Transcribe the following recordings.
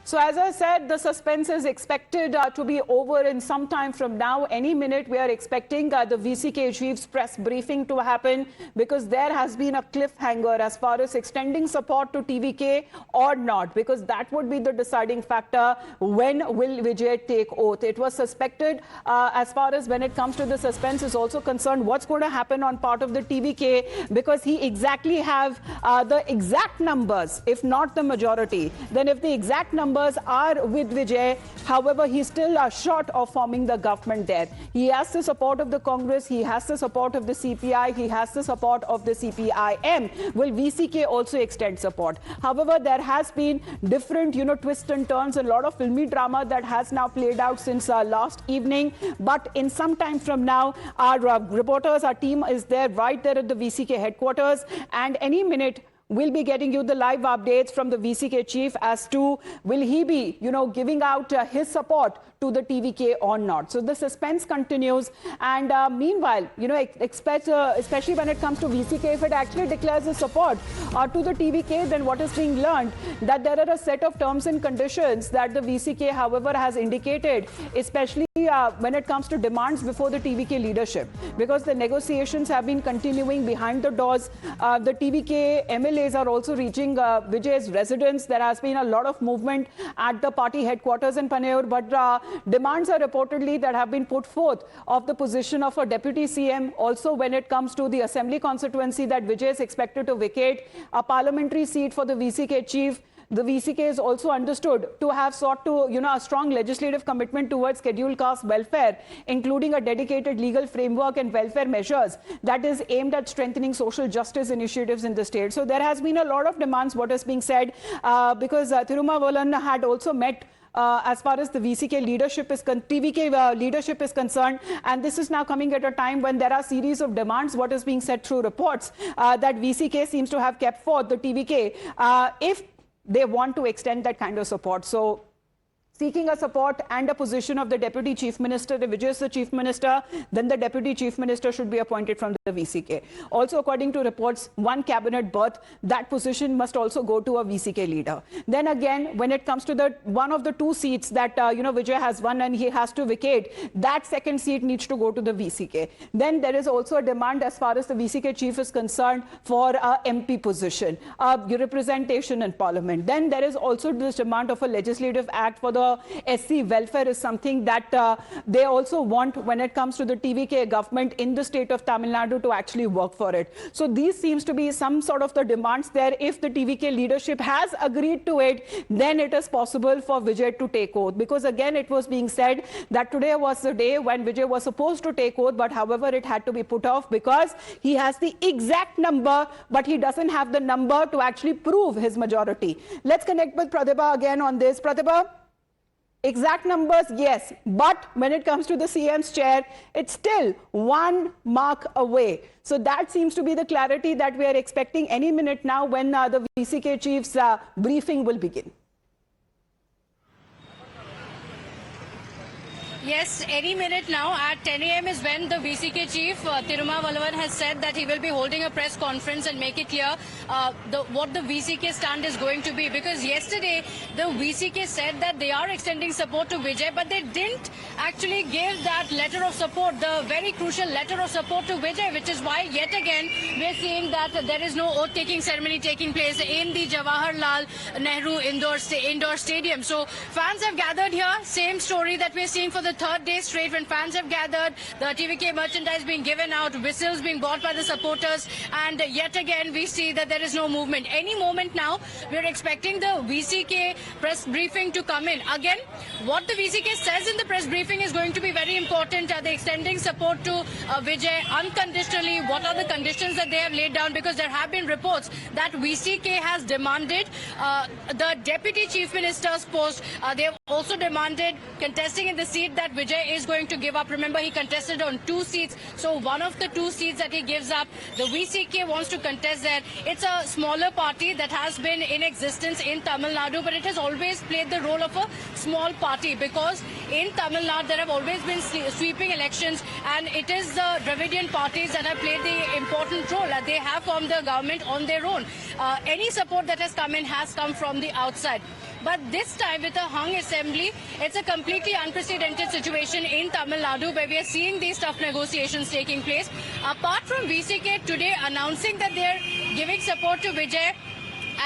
So as I said, the suspense is expected to be over in some time from now. Any minute we are expecting the VCK chief's press briefing to happen, because there has been a cliffhanger as far as extending support to TVK or not, because that would be the deciding factor. When will Vijay take oath? It was suspected, as far as when it comes to the suspense is also concerned, what's going to happen on part of the TVK, because he exactly have the exact numbers, if not the majority. Then if the exact numbers are with Vijay, however, he's still short of forming the government there. He has the support of the Congress, he has the support of the CPI, he has the support of the CPIM. Will VCK also extend support? However, there has been different, twists and turns, a lot of filmy drama that has now played out since last evening. But in some time from now, our reporters, our team is there right there at the VCK headquarters, and any minute we'll be getting you the live updates from the VCK chief as to will he be, giving out his support to the TVK or not. So the suspense continues. And meanwhile, expect, especially when it comes to VCK, if it actually declares his support to the TVK, then what is being learned that there are a set of terms and conditions that the VCK, however, has indicated, especially when it comes to demands before the TVK leadership, because the negotiations have been continuing behind the doors. The TVK MLAs are also reaching Vijay's residence. There has been a lot of movement at the party headquarters in Panayur, but demands are reportedly that have been put forth of the position of a deputy CM. Also, when it comes to the assembly constituency that Vijay is expected to vacate, a parliamentary seat for the VCK chief. The VCK is also understood to have sought to, a strong legislative commitment towards scheduled caste welfare, including a dedicated legal framework and welfare measures that is aimed at strengthening social justice initiatives in the state. So there has been a lot of demands, what is being said, because Thirumavalan had also met as far as the VCK leadership is TVK leadership is concerned, and this is now coming at a time when there are a series of demands, what is being said through reports, that VCK seems to have kept forth the TVK if they want to extend that kind of support. So seeking a support and a position of the Deputy Chief Minister. If Vijay is the Chief Minister, then the Deputy Chief Minister should be appointed from the VCK. Also, according to reports, one cabinet berth, that position must also go to a VCK leader. Then again, when it comes to the one of the two seats that, Vijay has won and he has to vacate, that second seat needs to go to the VCK. Then there is also a demand as far as the VCK chief is concerned for a MP position, representation in parliament. Then there is also this demand of a legislative act for the SC welfare is something that they also want when it comes to the TVK government in the state of Tamil Nadu to actually work for it. So these seems to be some sort of the demands there. If the TVK leadership has agreed to it, then it is possible for Vijay to take oath. Because again, it was being said that today was the day when Vijay was supposed to take oath, but however, it had to be put off because he has the exact number, but he doesn't have the number to actually prove his majority. Let's connect with Pratibha again on this. Pratibha? Exact numbers, yes, but when it comes to the CM's chair, it's still 1 mark away. So that seems to be the clarity that we are expecting any minute now when the VCK chief's briefing will begin. Yes, any minute now at 10 a.m. is when the VCK chief, Thirumavalavalan, has said that he will be holding a press conference and make it clear what the VCK stand is going to be. Because yesterday, the VCK said that they are extending support to Vijay, but they didn't actually give that letter of support, the very crucial letter of support to Vijay, which is why yet again we're seeing that there is no oath-taking ceremony taking place in the Jawaharlal Nehru Indoor Stadium. So fans have gathered here, same story that we're seeing for the third day straight when fans have gathered, the TVK merchandise being given out, whistles being bought by the supporters, and yet again we see that there is no movement. Any moment now, we're expecting the VCK press briefing to come in. Again, what the VCK says in the press briefing is going to be very important. Are they extending support to Vijay unconditionally? What are the conditions that they have laid down? Because there have been reports that VCK has demanded the Deputy Chief Minister's post. They have also demanded contesting in the seat that Vijay is going to give up. Remember, he contested on 2 seats. So one of the 2 seats that he gives up, the VCK wants to contest there. It's a smaller party that has been in existence in Tamil Nadu, but it has always played the role of a small party because in Tamil Nadu there have always been sweeping elections, and it is the Dravidian parties that have played the important role. They have formed the government on their own. Any support that has come in has come from the outside. But this time with a hung assembly, it's a completely unprecedented situation in Tamil Nadu where we are seeing these tough negotiations taking place. Apart from VCK today announcing that they're giving support to Vijay,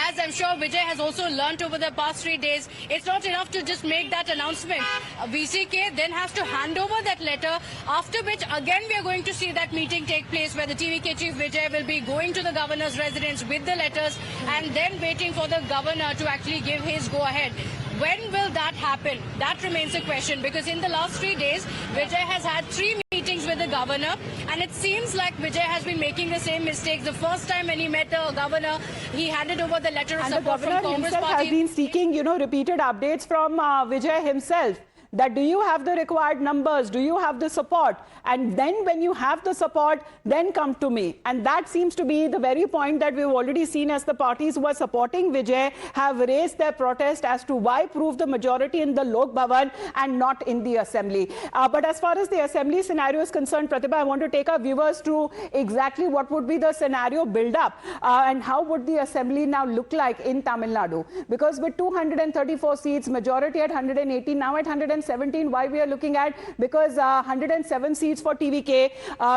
as I'm sure Vijay has also learnt over the past 3 days, it's not enough to just make that announcement. VCK then has to hand over that letter, after which again we are going to see that meeting take place where the TVK chief Vijay will be going to the governor's residence with the letters and then waiting for the governor to actually give his go-ahead. When will that happen? That remains a question, because in the last 3 days, Vijay has had 3 meetings with the governor, and it seems like Vijay has been making the same mistakes. The first time when he met the governor, he handed over the letter of And the support from governor Congress himself party. has been seeking, repeated updates from Vijay himself. That do you have the required numbers? Do you have the support? And then when you have the support, then come to me. And that seems to be the very point that we've already seen as the parties who are supporting Vijay have raised their protest as to why prove the majority in the Lok Bhavan and not in the assembly. But as far as the assembly scenario is concerned, Pratibha, I want to take our viewers through exactly what would be the scenario build-up and how would the assembly now look like in Tamil Nadu. Because with 234 seats, majority at 118, now at 117, why we are looking at? Because 107 seats for TVK,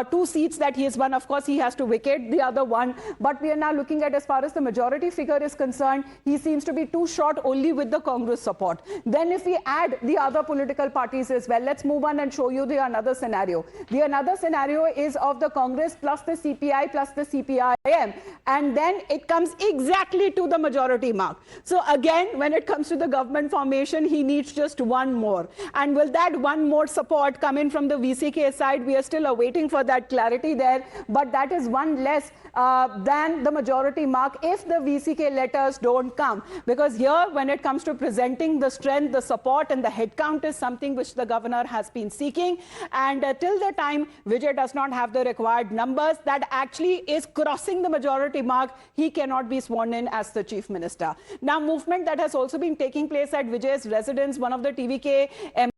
2 seats that he has won. Of course, he has to vacate the other one. But we are now looking at, as far as the majority figure is concerned, he seems to be too short only with the Congress support. Then if we add the other political parties as well, let's move on and show you the another scenario. The another scenario is of the Congress plus the CPI plus the CPIM. And then it comes exactly to the majority mark. So again, when it comes to the government formation, he needs just one more. And will that one more support come in from the VCK side? We are still awaiting for that clarity there. But that is one less than the majority mark if the VCK letters don't come. Because here, when it comes to presenting the strength, the support and the headcount is something which the governor has been seeking. And till the time Vijay does not have the required numbers, that actually is crossing the majority mark, he cannot be sworn in as the chief minister. Now, movement that has also been taking place at Vijay's residence, one of the TVK